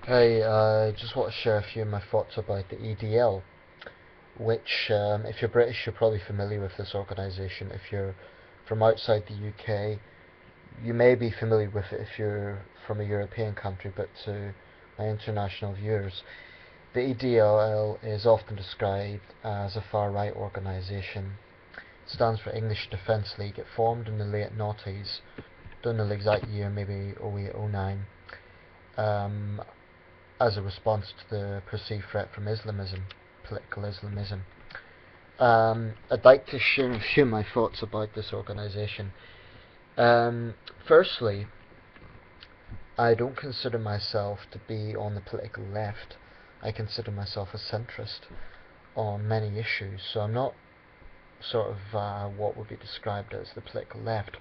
Hey, I just want to share a few of my thoughts about the EDL, which, if you're British, you're probably familiar with this organisation. If you're from outside the UK, you may be familiar with it if you're from a European country, but to my international viewers, the EDL is often described as a far right organisation. It stands for English Defence League. It formed in the late noughties, don't know the exact year, maybe 08, 09. Um, as a response to the perceived threat from Islamism, political Islamism. I'd like to share a few of my thoughts about this organisation. Firstly, I don't consider myself to be on the political left. I consider myself a centrist on many issues, so I'm not sort of what would be described as the political left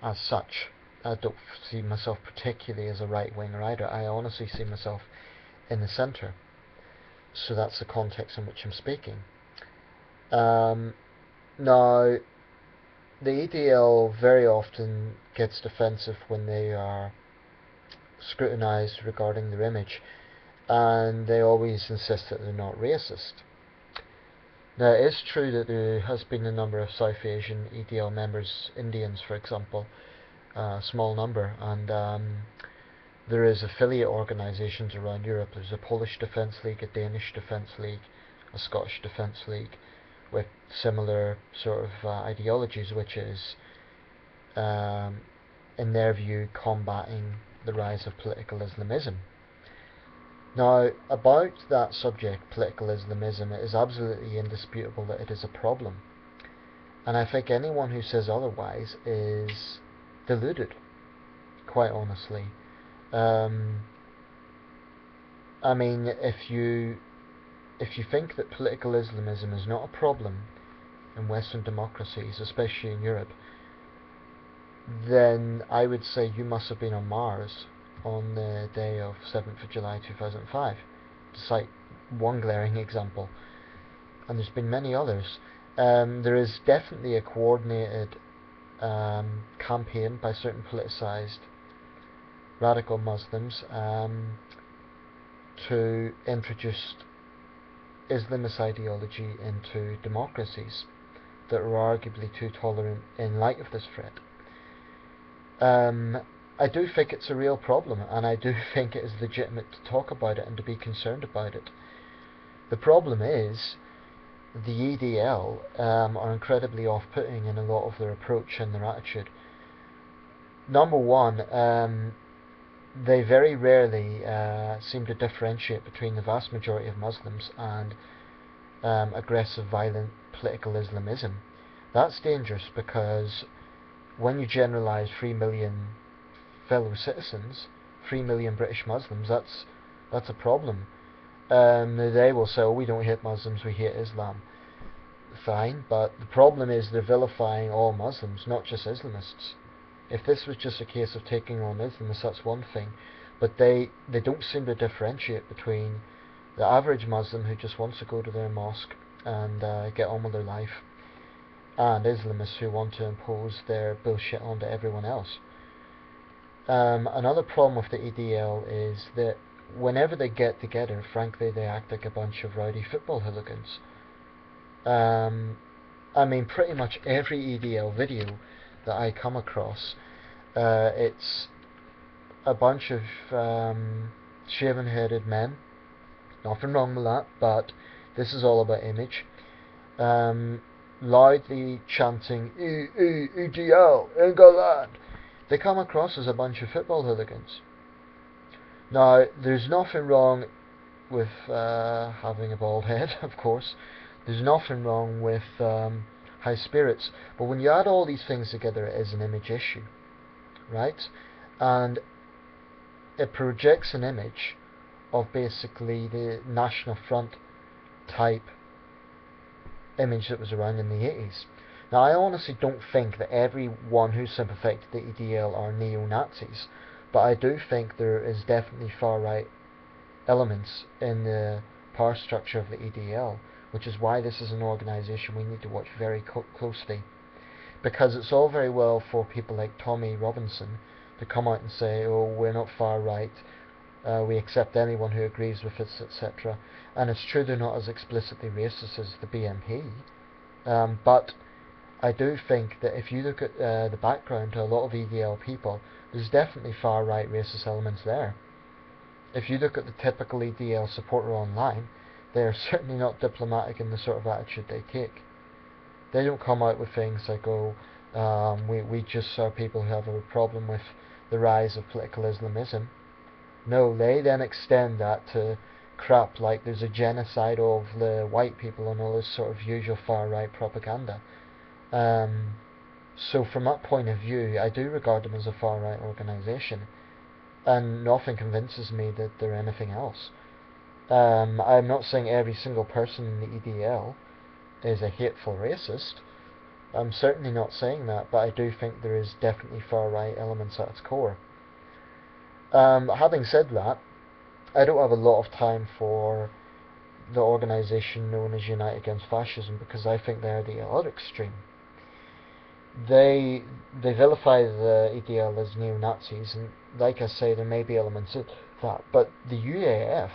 as such. I don't see myself particularly as a right winger either. I honestly see myself in the centre. So that's the context in which I'm speaking. Um, Now, the EDL very often gets defensive when they are scrutinised regarding their image, and they always insist that they're not racist. Now, it is true that there has been a number of South Asian EDL members, Indians for example, a small number, and there is affiliate organisations around Europe. There's a Polish Defence League, a Danish Defence League, a Scottish Defence League, with similar sort of ideologies, which is, um, in their view, combating the rise of political Islamism. Now, about that subject, political Islamism, it is absolutely indisputable that it is a problem. And I think anyone who says otherwise is deluded, quite honestly. Um, I mean, if you think that political Islamism is not a problem in Western democracies, especially in Europe, then I would say you must have been on Mars on the day of 7th of July 2005, to cite one glaring example. And there's been many others. There is definitely a coordinated campaign by certain politicised radical Muslims to introduce Islamist ideology into democracies that are arguably too tolerant in light of this threat. Um, I do think it's a real problem, and I do think it is legitimate to talk about it and to be concerned about it. The problem is the EDL are incredibly off-putting in a lot of their approach and their attitude. Number one, they very rarely seem to differentiate between the vast majority of Muslims and aggressive, violent political Islamism. That's dangerous because when you generalise 3 million fellow citizens, 3 million British Muslims, that's a problem. They will say, oh, we don't hate Muslims, we hate Islam. Fine, but the problem is they're vilifying all Muslims, not just Islamists. If this was just a case of taking on Islamists, that's one thing, but they don't seem to differentiate between the average Muslim who just wants to go to their mosque and get on with their life, and Islamists who want to impose their bullshit onto everyone else. Another problem with the EDL is that whenever they get together, frankly, they act like a bunch of rowdy football hooligans. Um, I mean, pretty much every EDL video that I come across, it's a bunch of shaven-headed men. Nothing wrong with that, but this is all about image. Um, Loudly chanting EDL, England. They come across as a bunch of football hooligans. Now, there's nothing wrong with having a bald head, of course. There's nothing wrong with high spirits. But when you add all these things together, it is an image issue, right? And it projects an image of basically the National Front type image that was around in the 80s. Now, I honestly don't think that everyone who's sympathetic to the EDL are neo-Nazis, but I do think there is definitely far-right elements in the power structure of the EDL, which is why this is an organisation we need to watch very closely. Because it's all very well for people like Tommy Robinson to come out and say, oh, we're not far right, we accept anyone who agrees with us, etc. And it's true they're not as explicitly racist as the BNP, but I do think that if you look at the background to a lot of EDL people, there's definitely far-right racist elements there. If you look at the typical EDL supporter online, they are certainly not diplomatic in the sort of attitude they take. They don't come out with things like, oh, we just are people who have a problem with the rise of political Islamism. No, they then extend that to crap like there's a genocide of the white people and all this sort of usual far-right propaganda. So from that point of view, I do regard them as a far-right organisation, and nothing convinces me that they're anything else. I'm not saying every single person in the EDL is a hateful racist. I'm certainly not saying that, but I do think there is definitely far-right elements at its core. Having said that, I don't have a lot of time for the organisation known as Unite Against Fascism, because I think they're the other extreme. They vilify the EDL as neo-Nazis, and like I say, there may be elements of that, but the UAF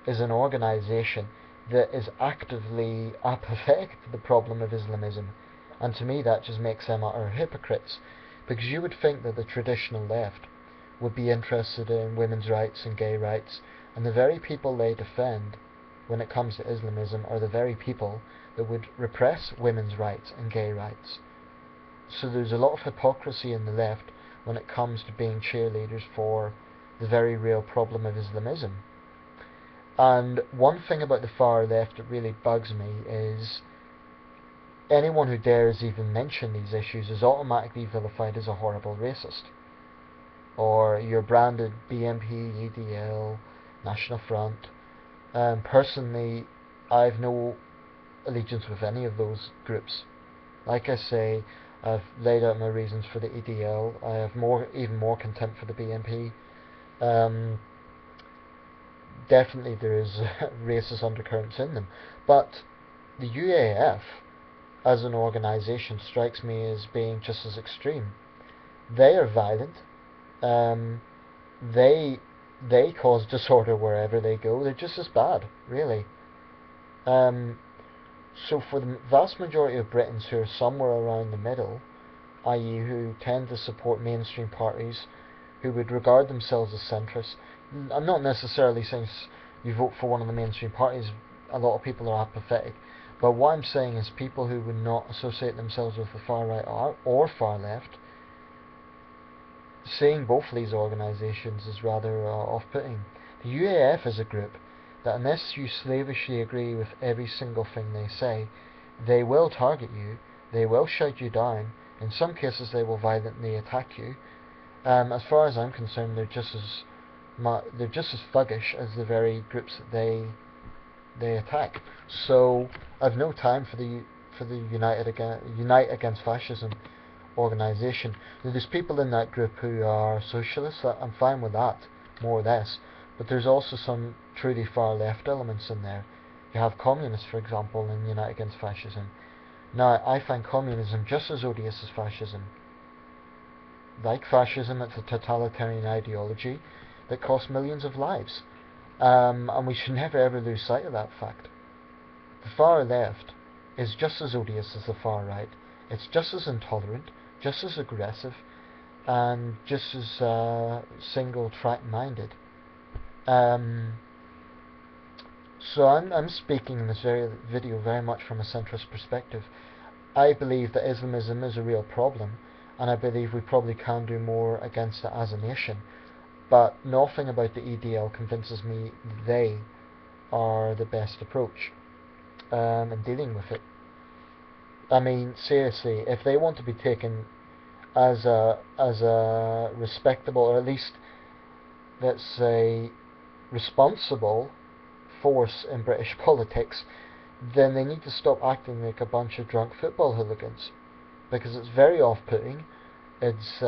is an organisation that is actively apathetic to the problem of Islamism, and to me that just makes them utter hypocrites, because you would think that the traditional left would be interested in women's rights and gay rights, and the very people they defend when it comes to Islamism are the very people that would repress women's rights and gay rights. So there's a lot of hypocrisy in the left when it comes to being cheerleaders for the very real problem of Islamism. And one thing about the far left that really bugs me is anyone who dares even mention these issues is automatically vilified as a horrible racist. Or you're branded BNP, EDL, National Front. Personally, I have no allegiance with any of those groups. Like I say, I've laid out my reasons for the EDL. I have even more contempt for the BNP. Definitely there is racist undercurrents in them. But the UAF, as an organisation, strikes me as being just as extreme. They are violent. They cause disorder wherever they go. They're just as bad, really. So for the vast majority of Britons who are somewhere around the middle, i.e. who tend to support mainstream parties, who would regard themselves as centrists, I'm not necessarily saying you vote for one of the mainstream parties. A lot of people are apathetic, but what I'm saying is people who would not associate themselves with the far right or far left, seeing both of these organisations is rather off-putting. The UAF is a group that unless you slavishly agree with every single thing they say, they will target you, they will shout you down, in some cases they will violently attack you. As far as I'm concerned, they're just as thuggish as the very groups that they attack. So I've no time for the Unite Against Fascism organisation. There's people in that group who are socialists. I'm fine with that, more or less. But there's also some truly far left elements in there. You have communists, for example, in Unite Against Fascism. Now, I find communism just as odious as fascism. Like fascism, it's a totalitarian ideology that costs millions of lives. And we should never ever lose sight of that fact. The far left is just as odious as the far right. It's just as intolerant, just as aggressive, and just as single-track minded. So I'm speaking in this video very much from a centrist perspective. I believe that Islamism is a real problem, and I believe we probably can do more against it as a nation. But nothing about the EDL convinces me they are the best approach in dealing with it. I mean, seriously, if they want to be taken as a respectable, or at least, let's say, responsible force in British politics, then they need to stop acting like a bunch of drunk football hooligans, because it's very off-putting, it's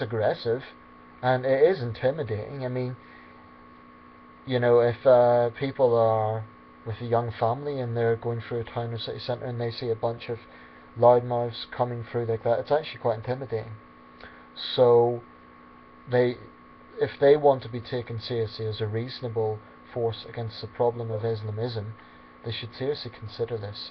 aggressive, and it is intimidating. I mean, you know, if people are with a young family and they're going through a town or city centre and they see a bunch of loudmouths coming through like that, it's actually quite intimidating. So if they want to be taken seriously as a reasonable force against the problem of Islamism, they should seriously consider this.